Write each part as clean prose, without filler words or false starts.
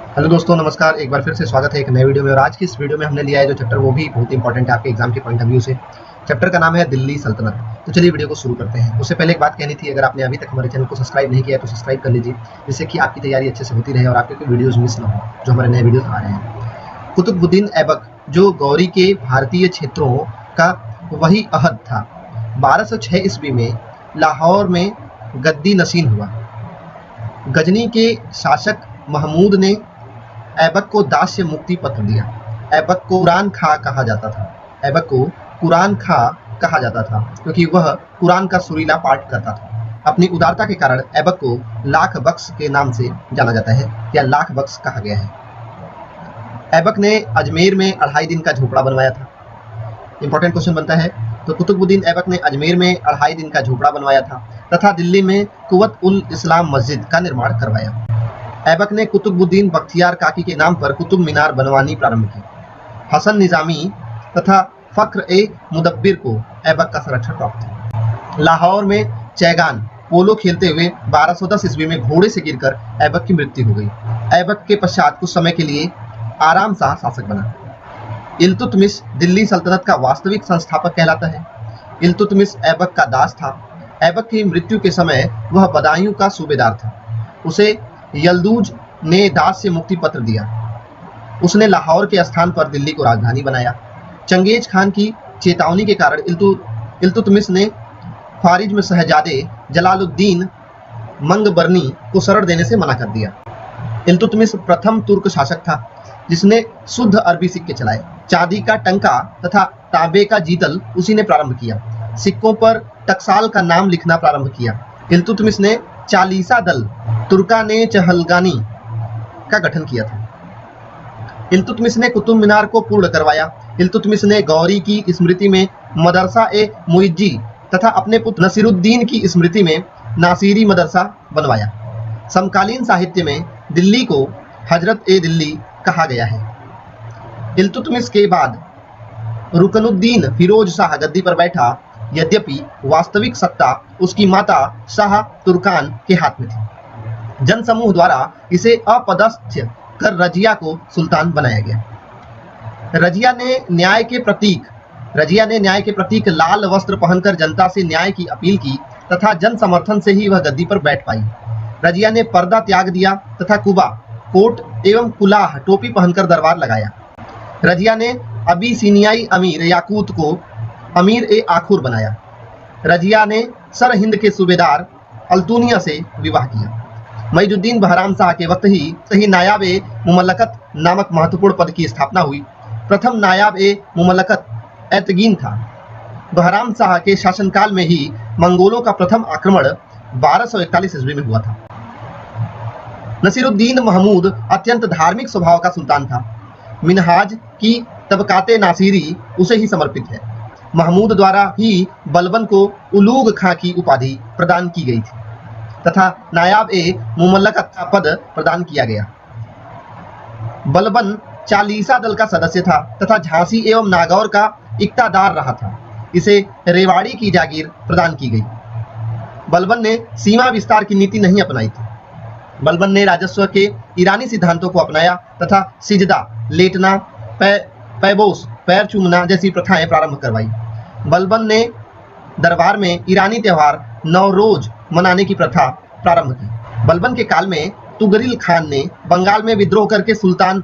Hello दोस्तों, नमस्कार। एक बार फिर से स्वागत है एक नए वीडियो में। और आज की इस वीडियो में हमने लिया है जो चैप्टर, वो भी बहुत इंपॉर्टेंट है आपके एग्जाम के पॉइंट ऑफ व्यू से। चैप्टर का नाम है दिल्ली सल्तनत। तो चलिए वीडियो को शुरू करते हैं। उससे पहले एक बात कहनी थी, अगर आपने अभी तक हमारे चैनल को सब्सक्राइब नहीं किया है तो सब्सक्राइब कर लीजिए, जिससे कि आपकी तैयारी अच्छे से होती रहे और आपके कोई वीडियोज मिस ना हो जो हमारे नए वीडियोज आ रहे हैं। कुतुबुद्दीन ऐबक जो गौरी के भारतीय क्षेत्रों का वही अहद था, 1206 ईस्वी में लाहौर में गद्दी नशीन हुआ। गजनी के शासक महमूद ने ऐबक को दास्य मुक्ति पत्र दिया। ऐबक को कुरान खां कहा जाता था। ऐबक को कुरान खां कहा जाता था क्योंकि वह कुरान का सुरीला पाठ करता था। अपनी उदारता के कारण ऐबक को लाख बख्श के नाम से जाना जाता है या लाख बख्श कहा गया है। ऐबक ने अजमेर में 2.5 दिन का झोपड़ा बनवाया था। इंपॉर्टेंट क्वेश्चन बनता है। तो कुतुबुद्दीन ऐबक ने अजमेर में 2.5 दिन का झोपड़ा बनवाया था तथा दिल्ली में कुव्वत उल इस्लाम मस्जिद का निर्माण करवाया। ऐबक ने कुतुबुद्दीन बख्तियार काकी के नाम पर कुतुब मीनार बनवानी प्रारंभ की। हसन निजामी तथा फख्र ए मुदब्बिर को ऐबक का संरक्षण प्राप्त था। लाहौर में चैगान पोलो खेलते हुए 1210 ईस्वी में घोड़े से गिरकर ऐबक की मृत्यु हो गई। ऐबक के पश्चात कुछ समय के लिए आराम शाह शासक बना। इल्तुतमिश दिल्ली सल्तनत का वास्तविक संस्थापक कहलाता है। इल्तुतमिश ऐबक का दास था। ऐबक की मृत्यु के समय वह बदायूं का सूबेदार था। उसे यल्दूज ने दास्य मुक्ति पत्र दिया। उसने लाहौर के स्थान पर दिल्ली को राजधानी बनाया। चंगेज खान की चेतावनी के कारण इल्तुतमिश ने ख्वारिज्म शहजादे जलालुद्दीन मंगबरनी को शरण देने से मना कर दिया। इल्तुतमिश प्रथम तुर्क शासक था जिसने शुद्ध अरबी सिक्के चलाए। चांदी का टंका तथा तांबे का जीतल उसी ने प्रारंभ किया। सिक्कों पर टकसाल का नाम लिखना प्रारंभ किया। इल्तुतमिश ने चालीसा दल तुर्काने चहलगानी का गठन किया था। इल्तुतमिश ने कुतुब मीनार को पूर्ण करवाया। इल्तुतमिश ने गौरी की स्मृति में मदरसा ए मुइज्जी तथा अपने पुत्र नसीरुद्दीन की स्मृति में नासिरी मदरसा बनवाया। समकालीन साहित्य में दिल्ली को हजरत ए दिल्ली कहा गया है। इल्तुतमिश के बाद रुकनुद्दीन फिरोज शाह गद्दी पर बैठा, यद्यपि वास्तविक सत्ता उसकी माता शाह तुर्कान के हाथ में थी। जनसमूह द्वारा इसे अपदस्थ कर रजिया को सुल्तान बनाया गया। रजिया ने न्याय के प्रतीक लाल वस्त्र पहनकर जनता से न्याय की अपील की तथा जन समर्थन से ही वह गद्दी पर बैठ पाई। रजिया ने पर्दा त्याग दिया तथा कुबा, कोट एवं कुलाह टोपी पहनकर दरबार लगाया। रजिया ने अबीसिनियाई अमीर याकूत को अमीर ए आखुर बनाया। रजिया ने सर हिंद के सूबेदार अल्तुनिया से विवाह किया। मईजुद्दीन बहराम शाह के वक्त ही नायाब ए मुमल्लकत नामक महत्वपूर्ण पद की स्थापना हुई। प्रथम नायाब ए मुमल्लकत ऐतगीन था। बहराम शाह के शासनकाल में ही मंगोलों का प्रथम आक्रमण 1241 ईस्वी में हुआ था। नसीरुद्दीन महमूद अत्यंत धार्मिक स्वभाव का सुल्तान था। मिनहाज की तबकाते नासिरी उसे ही समर्पित है। महमूद द्वारा ही बलबन को उलूग खां की उपाधि प्रदान की गई थी तथा नायाब ए मुमल्लकत का पद प्रदान किया गया। बलबन चालीसा दल का सदस्य था तथा झांसी एवं नागौर का इक्तादार रहा था। इसे रेवाड़ी की जागीर प्रदान की गई। बलबन ने सीमा विस्तार की नीति नहीं अपनाई थी। बलबन ने राजस्व के ईरानी सिद्धांतों को अपनाया तथा सिजदा, लेटना, पैबोस, पैर चूमना जैसी प्रथाएं प्रारंभ करवाई। बलबन ने दरबार में ईरानी त्यौहार नवरोज मनाने की प्रथा प्रारंभ की। बलबन के काल में तुगरिल खान ने बंगाल में विद्रोह करके सुल्तान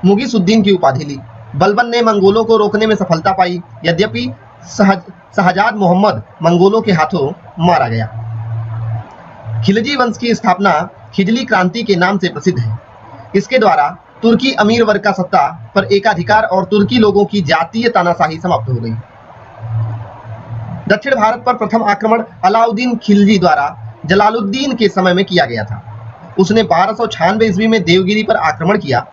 मुगीसुद्दीन की उपाधि ली। बलबन ने मंगोलों को रोकने में सफलता पाई, यद्यपि शहजाद मोहम्मद मंगोलों के हाथों मारा गया। खिलजी वंश की स्थापना खिजली क्रांति के नाम से प्रसिद्ध है। इसके द्वारा तुर्की अमीर वर्ग का सत्ता पर एकाधिकार और तुर्की लोगों की जातीय तानाशाही समाप्त हो गई। दक्षिण भारत पर प्रथम आक्रमण अलाउद्दीन खिलजी द्वारा जलालुद्दीन के समय में किया गया था। उसने 1296 ईस्वी में देवगिरी पर आक्रमण किया।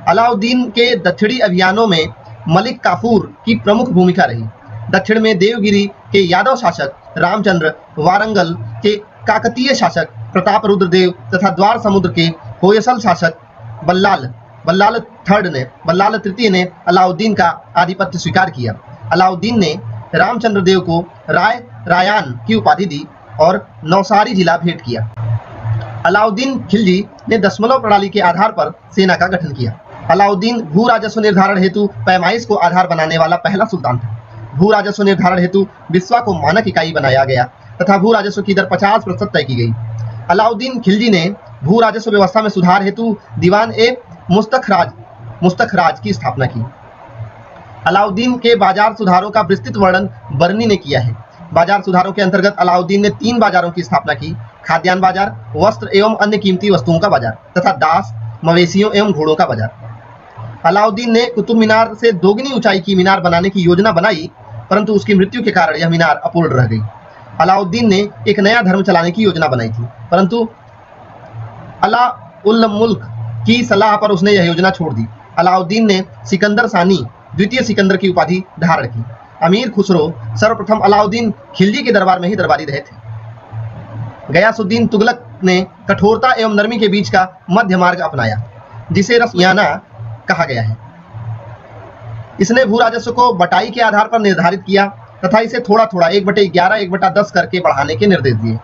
अलाउद्दीन के दक्षिणी अभियानों में मलिक काफूर की प्रमुख भूमिका रही। दक्षिण में देवगिरी के यादव शासक रामचंद्र, वारंगल के काकतीय शासक प्रताप रुद्रदेव तथा द्वार समुद्र के होयसल शासक बल्लाल तृतीय ने अलाउद्दीन का आधिपत्य स्वीकार किया। अलाउद्दीन ने रामचंद्र देव को रायान की उपाधि दी और नौसारी जिला भेंट किया। अलाउद्दीन खिलजी ने दशमलव प्रणाली के आधार पर सेना का गठन किया। अलाउद्दीन भू राजस्व निर्धारण हेतु पैमाइश को आधार बनाने वाला पहला सुल्तान था। भू राजस्व निर्धारण हेतु बिस्वा को मानक इकाई बनाया गया तथा भू राजस्व की दर 50% तय की गई। अलाउद्दीन खिलजी ने भू राजस्व व्यवस्था में सुधार हेतु दीवान ए मुस्तखराज की स्थापना की। अलाउद्दीन के बाजार सुधारों का विस्तृत वर्णन बर्नी ने किया है। बाजार सुधारों के अंतर्गत अलाउद्दीन ने 3 बाजारों की स्थापना की: खाद्यान्न बाजार, वस्त्र एवं अन्य कीमती वस्तुओं का बाजार तथा दास, मवेशियों एवं घोड़ों का बाजार। अलाउद्दीन ने कुतुब मीनार से दोगुनी ऊंचाई की मीनार बनाने की योजना बनाई, परंतु उसकी मृत्यु के कारण यह मीनार अपूर्ण रह गई। अलाउद्दीन ने एक नया धर्म चलाने की योजना बनाई थी, परंतु अला उल मुल्क की सलाह पर उसने यह योजना छोड़ दी। अलाउद्दीन ने सिकंदर सानी द्वितीय सिकंदर की उपाधि धारण की। अमीर खुसरो सर्वप्रथम अलाउद्दीन खिलजी के दरबार में ही दरबारी रहे थे। गयासुद्दीन तुगलक ने कठोरता एवं नरमी के बीच का मध्य मार्ग अपनाया, जिसे रसयाना कहा गया है। इसने भू राजस्व को बटाई के आधार पर निर्धारित किया तथा इसे थोड़ा थोड़ा 1/11, 1/10 करके बढ़ाने के निर्देश दिए।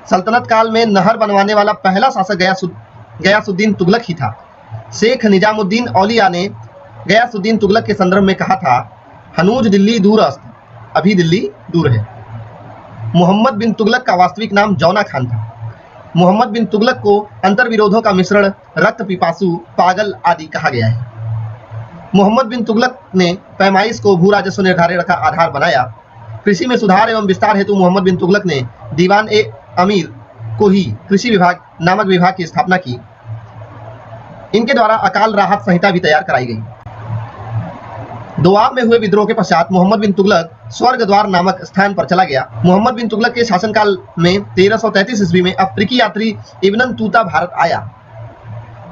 सल्तनत काल में नहर बनवाने वाला पहला शासक गयासुद्दीन तुगलक ही था। शेख निजामुद्दीन औलिया ने गयासुद्दीन तुगलक के संदर्भ में कहा था, हनूज दिल्ली दूरस्त, अभी दिल्ली दूर है। मोहम्मद बिन तुगलक का वास्तविक नाम जौना खान था। मोहम्मद बिन तुगलक को अंतर्विरोधों का मिश्रण, रक्त पिपासु, पागल आदि कहा गया है। मोहम्मद बिन तुगलक ने पैमाइश को भू राजस्व निर्धारण का आधार बनाया। कृषि में सुधार एवं विस्तार हेतु मोहम्मद बिन तुगलक ने दीवान ए अमीर को ही कृषि विभाग नामक विभाग की स्थापना की। इनके द्वारा अकाल राहत संहिता भी तैयार कराई गई। दोआब में हुए विद्रोह के पश्चात मोहम्मद बिन तुगलक स्वर्ग द्वार नामक स्थान पर चला गया। मोहम्मद बिन तुगलक के शासनकाल में 1333 ईस्वी में अफ्रीकी यात्री इब्न तूता भारत आया।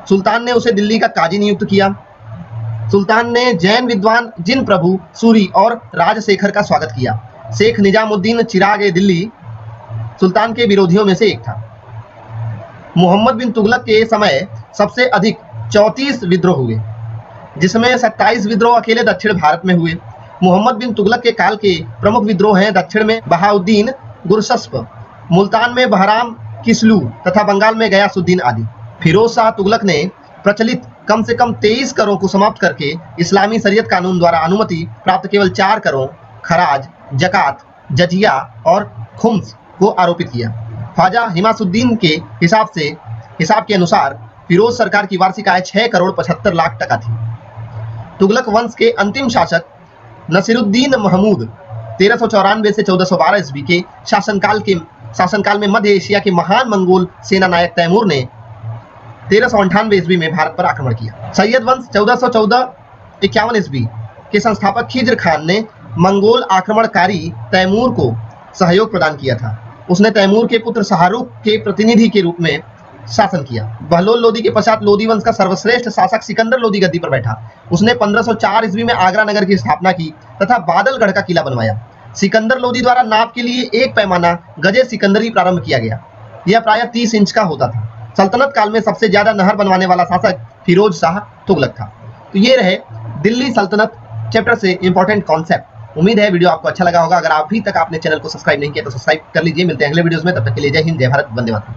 सुल्तान ने उसे दिल्ली का काजी नियुक्त किया। सुल्तान ने जैन विद्वान जिन प्रभु सूरी और राजशेखर का स्वागत किया। शेख निजामुद्दीन चिराग ए दिल्ली सुल्तान के विरोधियों में से एक था। मोहम्मद बिन तुगलक के समय सबसे अधिक 34 विद्रोह हुए, जिसमें 27 विद्रोह अकेले दक्षिण भारत में हुए। मोहम्मद बिन तुगलक के काल के प्रमुख विद्रोह हैं दक्षिण में बहाउद्दीन गुरशस्प, मुल्तान में बहराम किसलू तथा बंगाल में गयासुद्दीन आदि। फिरोज शाह तुगलक ने प्रचलित कम से कम 23 करों को समाप्त करके इस्लामी शरीयत कानून द्वारा अनुमति प्राप्त केवल 4 करों खराज, जकात, जजिया और खुम्स को आरोपित किया। ख्वाजा हिमासुद्दीन के हिसाब के अनुसार फिरोज सरकार की वार्षिक आय 6 करोड़ 75 लाख टका थी। तुगलक वंश के अंतिम शासक नसीरुद्दीन महमूद 1394 से 1412 ईस्वी के शासनकाल में मध्य एशिया के महान मंगोल सेना नायक तैमूर ने 1398 ईस्वी में भारत पर आक्रमण किया। सैयद वंश 1451 ईस्वी के संस्थापक खिज्र खान ने मंगोल आक्रमणकारी तैमूर को सहयोग प्रदान किया था। उसने तैमूर के पुत्र शाहरुख के प्रतिनिधि के रूप में शासन किया। बहलोल लोदी के पश्चात लोदी वंश का सर्वश्रेष्ठ शासक सिकंदर लोदी गद्दी पर बैठा। उसने 1504 ईस्वी में आगरा नगर की स्थापना की तथा बादलगढ़ का किला बनवाया। सिकंदर लोदी द्वारा नाप के लिए एक पैमाना गजे सिकंदरी प्रारंभ किया गया। यह प्रायः 30 इंच का होता था। सल्तनत काल में सबसे ज्यादा नहर बनवाने वाला शासक फिरोज शाह तुगलक था। तो ये रहे दिल्ली सल्तनत चैप्टर से इंपॉर्टेंट कॉन्सेप्ट। उम्मीद है वीडियो आपको अच्छा लगा होगा। अगर अभी तक आपने चैनल को सब्सक्राइब नहीं किया तो सब्सक्राइब कर लीजिए। मिलते हैं अगले वीडियोस में, तब तक के लिए जय हिंद, जय भारत, वंदे मातरम।